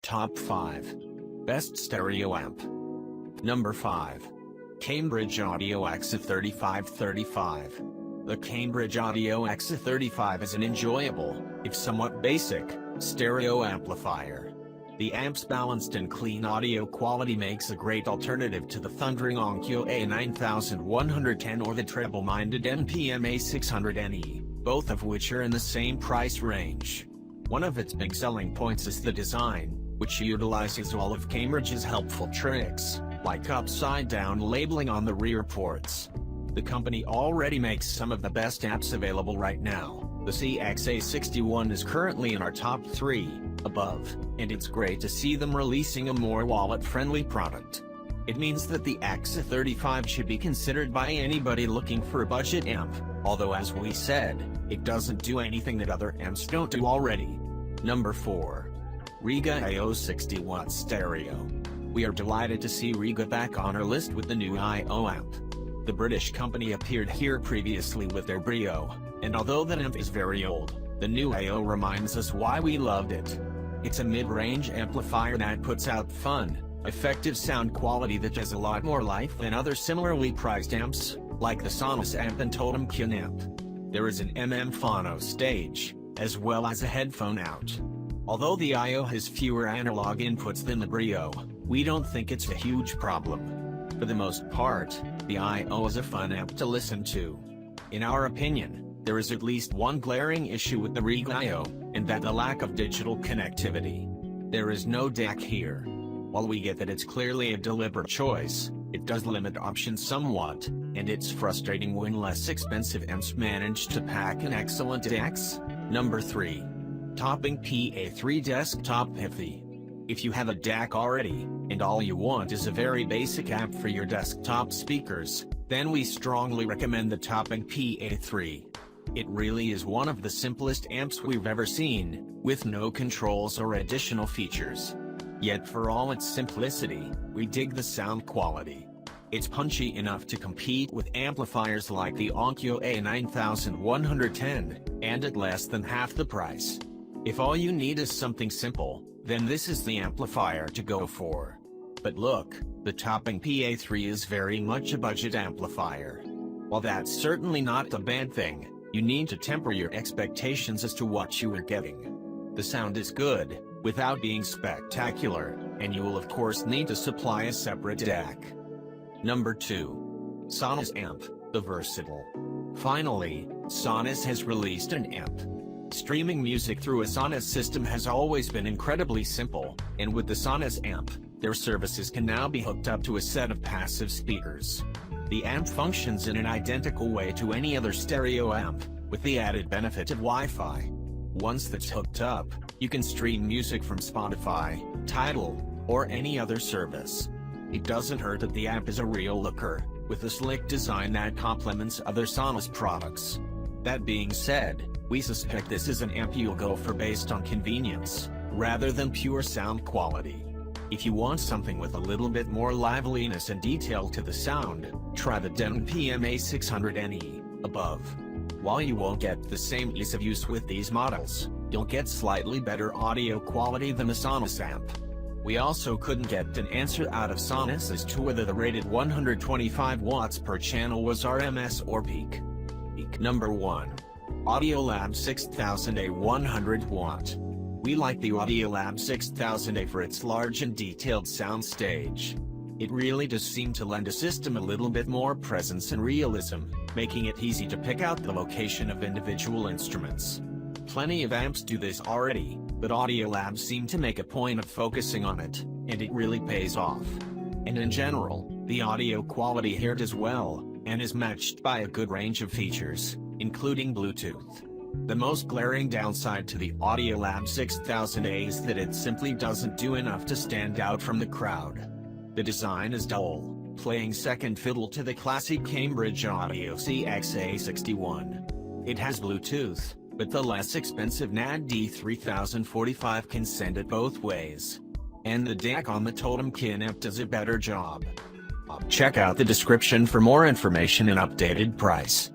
Top 5. Best Stereo Amp. Number 5. Cambridge Audio AXA3535. The Cambridge Audio AXA35 is an enjoyable, if somewhat basic, stereo amplifier. The amp's balanced and clean audio quality makes a great alternative to the thundering Onkyo A9110 or the treble-minded NPM A600NE, both of which are in the same price range. One of its big selling points is the design, which utilizes all of Cambridge's helpful tricks, like upside-down labeling on the rear ports. The company already makes some of the best amps available right now. The CX-A61 is currently in our top 3, above, and it's great to see them releasing a more wallet-friendly product. It means that the AXA35 should be considered by anybody looking for a budget amp, although as we said, it doesn't do anything that other amps don't do already. Number 4. Riga I/O 60-watt stereo. We are delighted to see Riga back on our list with the new I/O amp. The British company appeared here previously with their Brio, and although that amp is very old, the new I/O reminds us why we loved it. It's a mid-range amplifier that puts out fun, effective sound quality that has a lot more life than other similarly priced amps, like the Sonus amp and Totem Kin amp. There is an Phono stage, as well as a headphone out. Although the I/O has fewer analog inputs than the Brio, we don't think it's a huge problem. For the most part, the I/O is a fun amp to listen to. In our opinion, there is at least one glaring issue with the Riga I/O, and that the lack of digital connectivity. There is no DAC here. While we get that it's clearly a deliberate choice, it does limit options somewhat, and it's frustrating when less expensive amps manage to pack an excellent DACs. Number 3. Topping PA3 Desktop Pithy. If you have a DAC already, and all you want is a very basic amp for your desktop speakers, then we strongly recommend the Topping PA3. It really is one of the simplest amps we've ever seen, with no controls or additional features. Yet for all its simplicity, we dig the sound quality. It's punchy enough to compete with amplifiers like the Onkyo A9110, and at less than half the price. If all you need is something simple, then this is the amplifier to go for. But look, the Topping PA3 is very much a budget amplifier. While that's certainly not a bad thing, you need to temper your expectations as to what you are getting. The sound is good, without being spectacular, and you will of course need to supply a separate DAC. Number 2. Sonus Amp, the Versatile. Finally, Sonus has released an amp. Streaming music through a Sonus system has always been incredibly simple, and with the Sonus amp, their services can now be hooked up to a set of passive speakers. The amp functions in an identical way to any other stereo amp, with the added benefit of Wi-Fi. Once that's hooked up, you can stream music from Spotify, Tidal, or any other service. It doesn't hurt that the amp is a real looker, with a slick design that complements other Sonus products. That being said, we suspect this is an amp you'll go for based on convenience, rather than pure sound quality. If you want something with a little bit more liveliness and detail to the sound, try the Denon NPM A600NE, above. While you won't get the same ease of use with these models, you'll get slightly better audio quality than the Sonus amp. We also couldn't get an answer out of Sonus as to whether the rated 125 watts per channel was RMS or peak. Number 1. Audiolab 6000A 100 watt. We like the Audiolab 6000A for its large and detailed sound stage. It really does seem to lend a system a little bit more presence and realism, making it easy to pick out the location of individual instruments. Plenty of amps do this already, but Audiolab seem to make a point of focusing on it, and it really pays off. And in general, the audio quality here does well, and is matched by a good range of features, including Bluetooth. The most glaring downside to the Audiolab 6000A is that it simply doesn't do enough to stand out from the crowd. The design is dull, playing second fiddle to the classic Cambridge Audio CX-A61. It has Bluetooth, but the less expensive NAD-D3045 can send it both ways. And the DAC on the Totem Kin amp does a better job. Check out the description for more information and updated price.